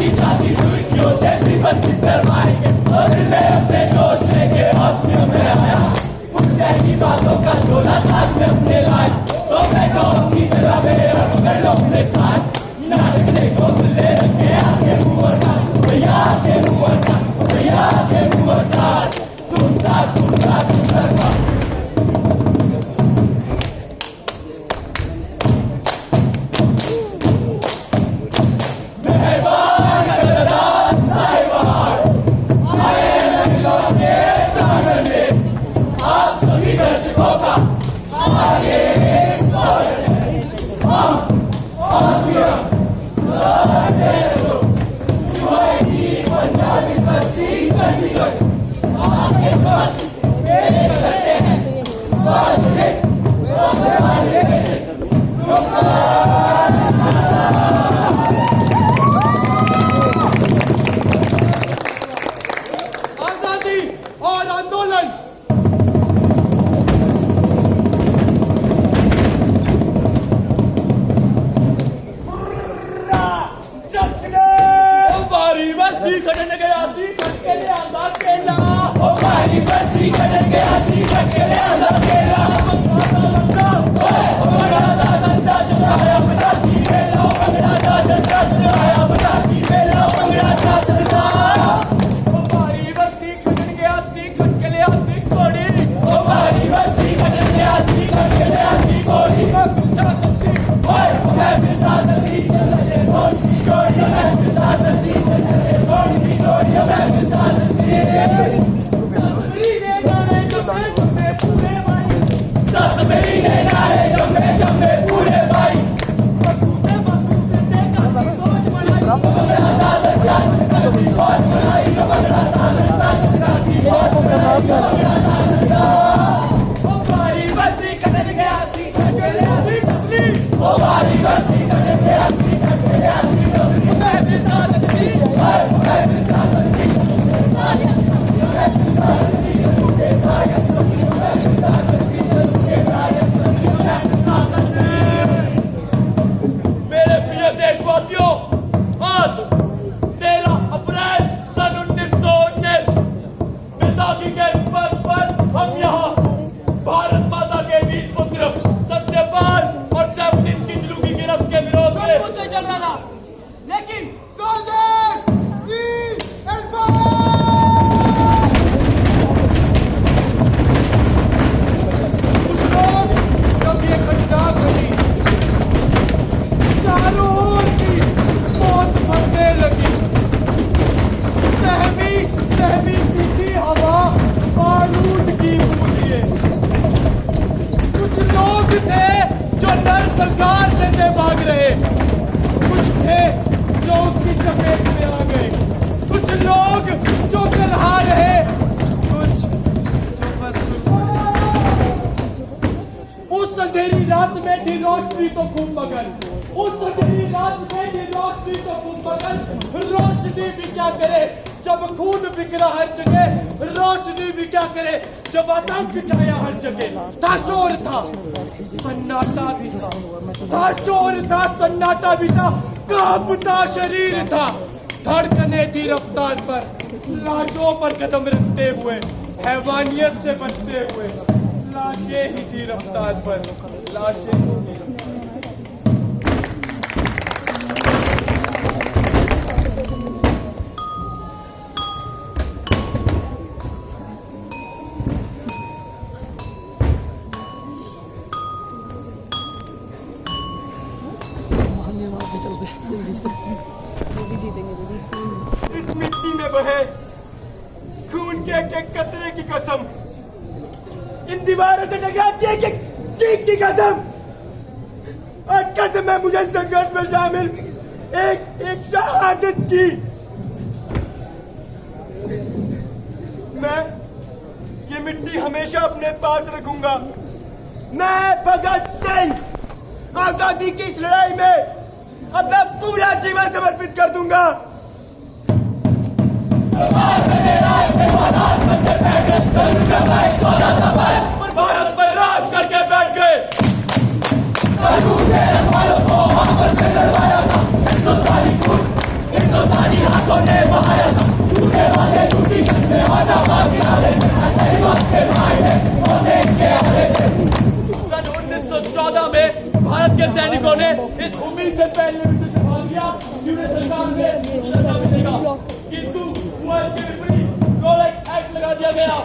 आती जाती सुर्खियों से भी बंचित करवाएंगे और मैं अपने जोश लेके हौसले में आया मुझसे की बातों का झोला साथ में अपने लाए तो मैं कहूँगी जरा मेरे और कर लो अपने साथ नाटक देखो खुले रखे आगे मुँह और नाक भैया आगे मुँह और नाक भैया आगे मुँह और नाक तुम ताक आजादी और आंदोलन हमारी बस्ती खड़न गया सी के लिए आजाद केला हमारी बस्ती खड़न गया सी के लिए आजाद केला मेरे प्रिय देशवासियों, आज 13 अप्रैल सन 1919 बैसाखी के पर्व पर हम यहाँ भारत माता के बीच पुत्र सत्यपाल और सैफुद्दीन किचलू की गिरफ्त के विरोध में कुछ नहीं चल रहा था, लेकिन soldiers, we and fire! कुछ लोग जब ये घटना घटी चारों ओर की मौत बढ़ने लगी सहमी सीधी हवा बारूद की बूंदिए कुछ लोग थे जो नर सरकार से थे भाग रहे कुछ थे जो उसकी चपेट में आ गए कुछ लोग जो कलहा रहे कुछ जो बस उस अंधेरी रात में थी रोशनी तो खूब मगन उस अंधेरी रात में थी रोशनी तो खूब मगन रोशनी भी क्या करे जब खून बिखरा हर जगह रोशनी भी क्या करे जब आतंक छाया हर जगह था शोर था सन्नाटा भी था शोर था सन्नाटा भी था कांपता शरीर था धड़कने थी रफ्तार पर लाशों पर कदम रखते हुए हैवानियत से बचते हुए लाशें ही थी रफ्तार पर लाशें ही थी इस मिट्टी में बहे खून के एक कतरे की कसम इन दीवारों से टकराती है एक चीख की कसम और कसम है मुझे संघर्ष में शामिल एक शहादत की मैं ये मिट्टी हमेशा अपने पास रखूंगा मैं भगत सिंह आजादी की इस लड़ाई में अपना पूरा जीवन समर्पित कर दूंगा भारत पर राज करके बैठ गए हिंदुस्तानी सन 1914 में भारत के सैनिकों ने इस उम्मीद से पहले विश्व से भाग लिया कि उन्हें सरकार में सजा मिलेगा, किंतु हुआ इसके विपरीत। गोलक एक्ट लगा दिया गया।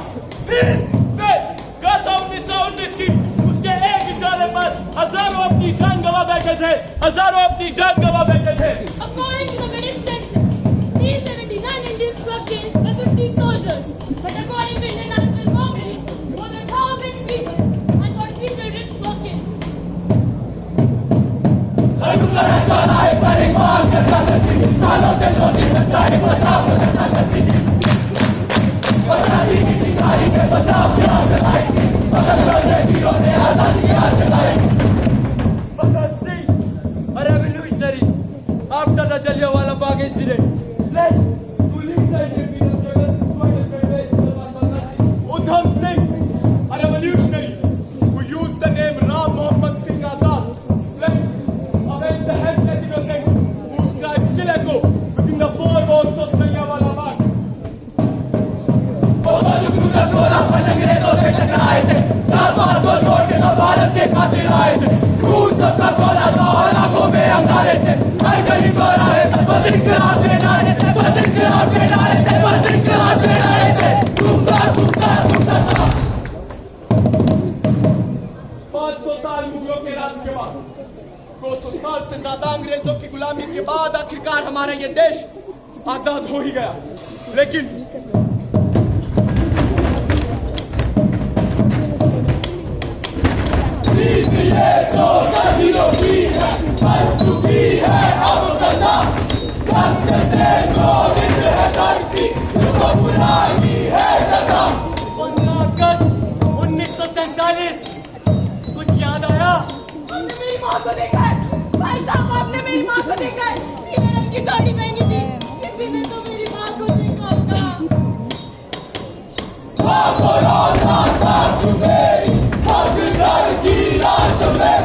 फिर गाथा 1919 की उसके एक इशारे पर हजारों अपनी जान गंवा बैठे थे, हजारों अपनी जान गंवा बैठे थे। According to the British census, 379 Indians were killed by 50 soldiers. But according to International Congress, more than 1,000 people and 43 children were killed. हर टुकड़ा है चौराहे पर एक मांग करता करती थी, सालों से शोषित जनता एक बचाव को दशा करती थी। आजादी की चिंगारी के बचाव की आग जलाई थी, बदल से वीरों ने आजादी की आग जलाई। Bhagat Singh, a revolutionary after the Jallianwala Bagh incident, led to lead the Indian freedom struggle quite a great way. Udham Singh, a revolutionary who used the name Ram Mohammad Singh Azad, led against the helpless innocents whose cries still echo within the four walls of Jallianwala Bagh. अंग्रेजों से टकराए थे, Japan को छोड़ के सब भारत के खातिर आए थे। खून सबका खोला था और आंखों में अंगारे थे, हर गली चौराहे पर बस इंकलाब के नारे थे, बस इंकलाब के नारे थे, बस इंकलाब के नारे थे। टूटा टूटा टूटा 500 साल मुगलों के राज के बाद, 200 साल से ज्यादा अंग्रेजों की गुलामी के बाद आखिरकार हमारा ये देश आजाद हो ही गया। लेकिन ये जो सदियों की है, बन चुकी है अब प्रथा। रक्त से शोभित है धरती, युग पुरानी है कथा। 15 अगस्त 1947, कुछ याद आया? आपने मेरी माँ को देखा है? भाई साहब, आपने मेरी माँ को देखा है? नीले रंग की साड़ी पहनी थी, किसी ने तो मेरी माँ को देखा होगा। कोरोना था तुम्हेरी अगरर की रात में,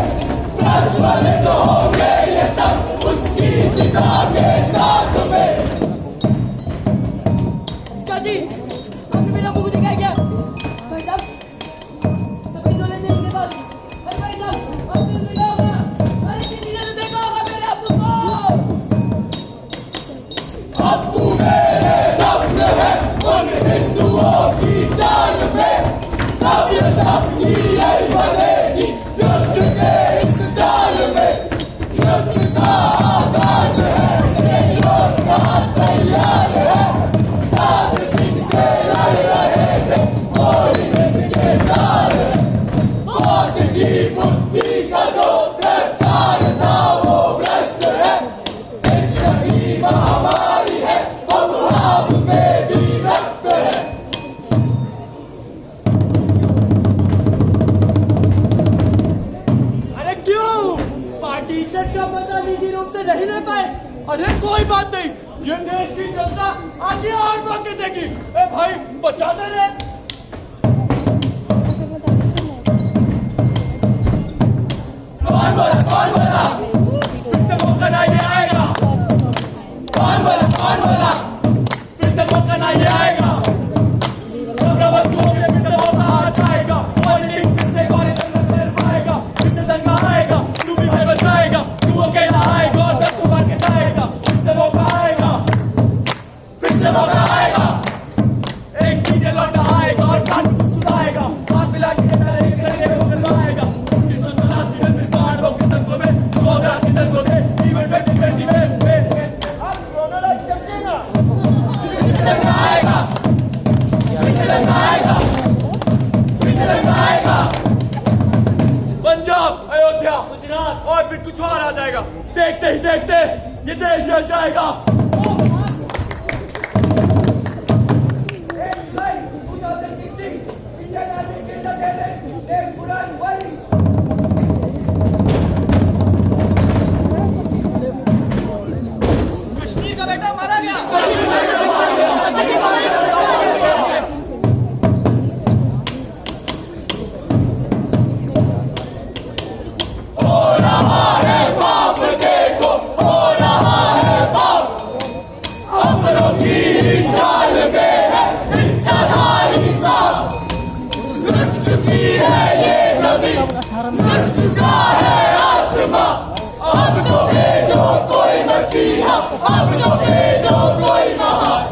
प्रज्वलित हो गए ये सब उसकी चिता के साथ में। चाची, आपने मेरा मुंह दिखाया क्या? भाई साहब, सभी चले थे उनके पास। अरे भाई साहब, आपने देखा होगा? अरे किसी ने तो देखा होगा मेरे अब्बू को। अब्बू मेरे दफ्न है उन हिंदुओं की जान में, अब ये सबकी यही बनेगी युद्ध के इस जाल में। युद्ध का आगाज है, योद्धा तैयार है, साथ जिनके लड़ रहे थे और इनके दार है। मौत की बुद्धि का जो प्रचार था वो भ्रष्ट है, इस नदी महामारी है, अब आप में भी रक्त है। अरे क्यों? पार्टीशन का पता निजी रूप से नहीं ले पाए? अरे कोई बात नहीं, ये देश की जनता आगे और मौके देगी। ए भाई, बचाते रहे। कौन बोला? कौन बोला? फिर से मौका ना ये आएगा। कौन बोला? कौन बोला? फिर से मौका ना ये आएगा। प्रभुत्व में फिर से मौका आ जाएगा। पॉलिटिक्स फिर से कॉरिडोर में कर पाएगा। फिर से दंगा आएगा, तू भी भाई बचाएगा, तू अकेला आएगा और 10 उबार के जाएगा। फिर से मौका आएगा, फिर से मौका आएगा। एक सीधे लौटा आएगा और कान सुनाएगा। हाथ मिला के करने को मिलवाएगा। 1984 में फिर कांड वो के दंगों में, 2000 के दंगों से इवन 2020 में आप दोनों लोग समझे ना? फिर से दंगा आएगा, फिर से दंगा आएगा, फिर से दंगा आएगा। पंजाब, अयोध्या, गुजरात और फिर कुछ और आ जाएगा। देखते ही देखते ये देश जल जाएगा। कश्मीर का बेटा मारा गया। हो रहा है पाप, देखो हो रहा है पाप। अब तो भेजो कोई महान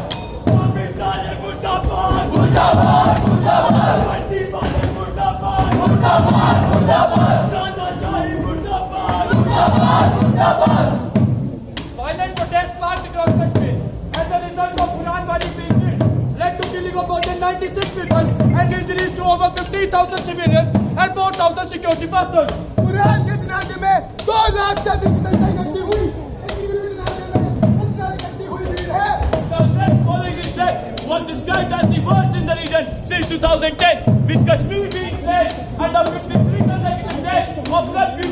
मुर्दाबाद मुर्दाबाद मुर्दाबाद मुर्दाबाद भट्टी वाले मुर्दाबाद मुर्दाबाद मुर्दाबाद तानाशाही मुर्दाबाद मुर्दाबाद मुर्दाबाद Violent protests marched across Kashmir. As a result of Quranwadi being killed, led to killing of more than 96 people and injuries to over 50,000 civilians and 4,000 security personnel. Quran के जनाजे में 2 लाख से अधिक की जनता इकट्ठी हुई। इस जनाजे में सबसे इकट्ठी हुई भीड़ है। The event following his death was described as the worst in the region since 2010, with Kashmir being placed under 53 consecutive days of curfew.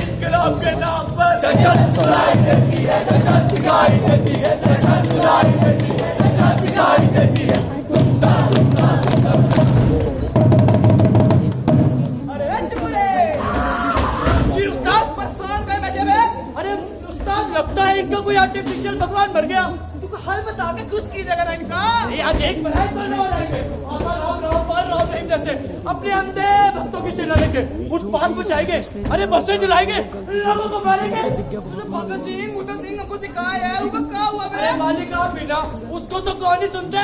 इंकलाब के नाम पर दहशत सुनाई देती है, दहशत दिखाई देती है, दहशत सुनाई देती है, दहशत दिखाई देती है। अरे उस्ताद लगता है इनका कोई आर्टिफिशियल भगवान मर गया। तुमको हल बता के खुश की जगह ना इनका। ये आज एक बनाए तो लोग आएंगे आका राम राम पर राम नहीं जैसे अपने अंधे भक्तों की सेना लेके उत्पात बचाएंगे। अरे बसें जलाएंगे, लोगों को मारेंगे। भगत सिंह को सिखाया है, उसका क्या हुआ बे? अरे मालिक आप भी ना, उसको तो कौन ही सुनते।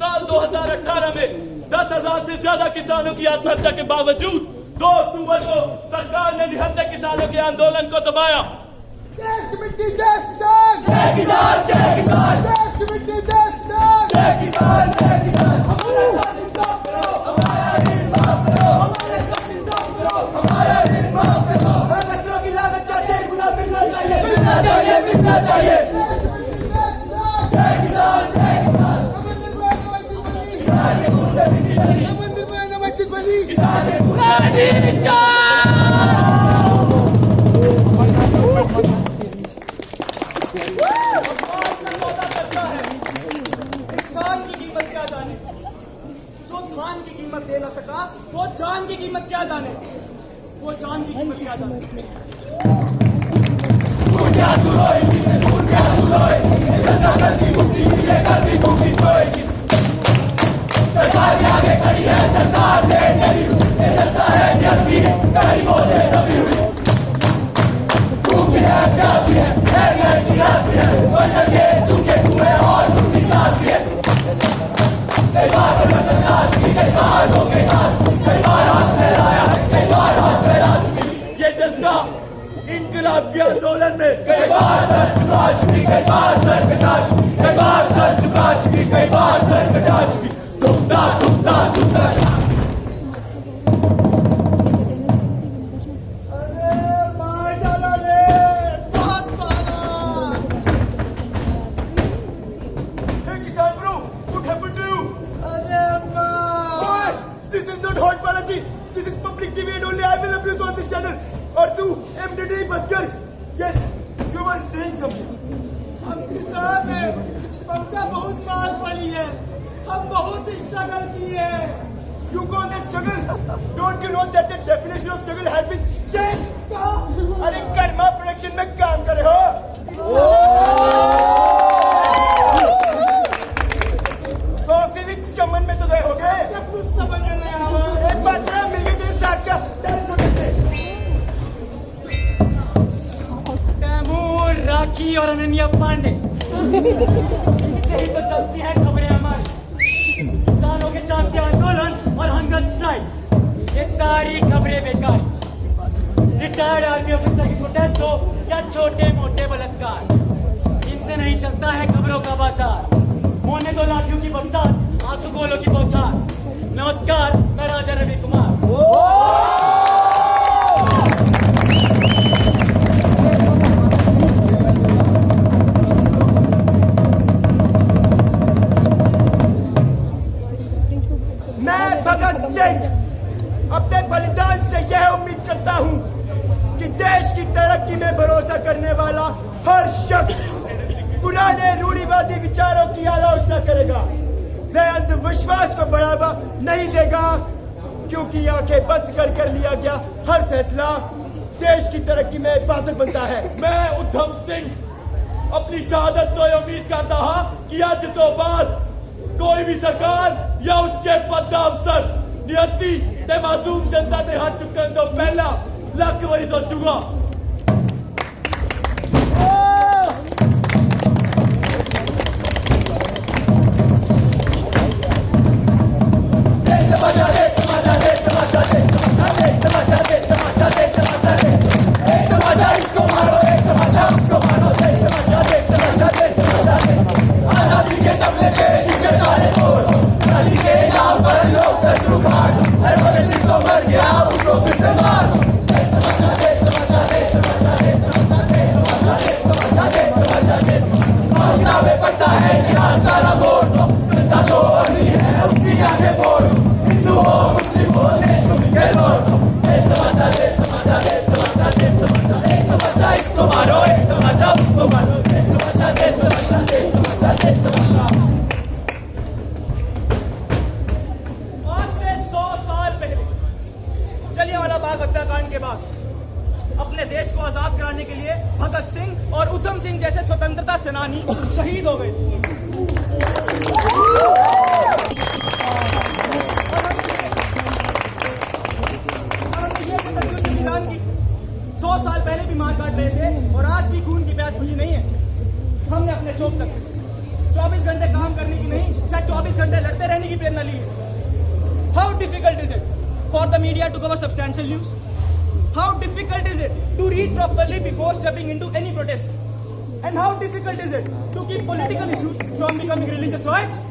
साल 2018 में 10,000 से ज्यादा किसानों की आत्महत्या के बावजूद 2 अक्टूबर को सरकार ने निहत्थे किसानों के आंदोलन को दबाया। देश की मिट्टी देश किसान। जय किसान, जय किसान, देश की मिट्टी देश किसान। जय किसान, जय किसान। हमारा साथ इंसाफ करो, हमारा ऋण माफ करो, हमारे साथ इंसाफ करो, हमारा ऋण माफ करो। हर फसलों की लागत का 1.5 गुना मिलना चाहिए, मिलना चाहिए, मिलना चाहिए। जय किसान, जय किसान। किसान के मुंह से मिट्टी बनी, मंदिर में नमस्ते बनी। किसान के मुंह से इंसान की कीमत क्या जाने, जो धान की कीमत दे न सका वो जान की कीमत क्या जाने, वो जान की कीमत क्या जाने। दुनिया सुरोएगी, दुनिया सुरोएगी, जनता दल की मुक्ति के लिए कल भी भूखी सोएगी। सरकार आगे खड़ी है, सरकार से डरी हुई, ये जनता है डरती है, गरीबों से दबी हुई। भूख भी है, प्यास भी है, नए गिलास भी है, बंदर के सूखे कुएं और उनकी सांस भी है। कई बार बदलाव की, कई बार धोखेबाज, कई बार हाथ फैलाया है, कई बार हाथ फैला चुकी। ये जनता इंकलाब के आंदोलन में कई बार सर झुका चुकी, कई बार सर कटा चुकी, कई बार सर झुका चुकी, कई बार सर कटा चुकी। दुखता दुखता दुखता अरे मार डाला रे, बहुत मारा। Hey Kisan bro, what happened to you? अरे Boy, this is not hot Balaji. This is public TV and only I will abuse on this channel. और तू MDD बदकर, yes, you were saying something. हम किसान हैं, हमका बहुत मार पड़ी है, हम बहुत स्ट्रगल किए। You call that struggle? Don't you know that the definition of struggle has been changed? अरे कर्मा प्रोडक्शन में काम करे हो। कॉफी भी चमन में तो गए हो गए। कुछ समझ नहीं आवा। एक बात बड़ा मिलके तेरे साथ का तैमूर, राखी और अनन्या पांडे इनसे ही तो चलती है खबरें हमारी। किसानों के साथ आंदोलन और हंगर स्ट्राइक, ये सारी खबरें बेकार। रिटायर्ड आर्मी ऑफिसर की प्रोटेस्ट हो या छोटे मोटे बलात्कार, इनसे नहीं चलता है खबरों का बाजार। होने दो लाठियों की बरसात, आंसू गोलों की बौछार। नमस्कार, मैं राजा रवि कुमार। सिंह अपने बलिदान से यह उम्मीद करता हूं कि देश की तरक्की में भरोसा करने वाला हर शख्स पुराने रूढ़िवादी विचारों की आलोचना करेगा। वह अंधविश्वास को बढ़ावा नहीं देगा, क्योंकि आंखें बंद कर लिया गया हर फैसला देश की तरक्की में बाधक बनता है। मैं उधम सिंह अपनी शहादत तो उम्मीद करता हाँ कि अज तो बाद कोई भी सरकार या उच्चे पद का अफसर नियति ते मासूम जनता के हाथ चुकन तो पहला लख वारी सोचूगा। जलियांवाला बाग हत्याकांड के बाद अपने देश को आजाद कराने के लिए भगत सिंह और उधम सिंह जैसे स्वतंत्रता सेनानी शहीद हो गए। की 100 साल पहले भी मार काट रहे थे और आज भी खून की प्यास बुझी नहीं है। हमने अपने शोक चक्र से 24 घंटे काम करने की नहीं, शायद 24 घंटे लड़ते रहने की प्रेरणा ली है। How difficult is it for the media to cover substantial news? How difficult is it to read properly before stepping into any protest? And how difficult is it to keep political issues from becoming religious riots?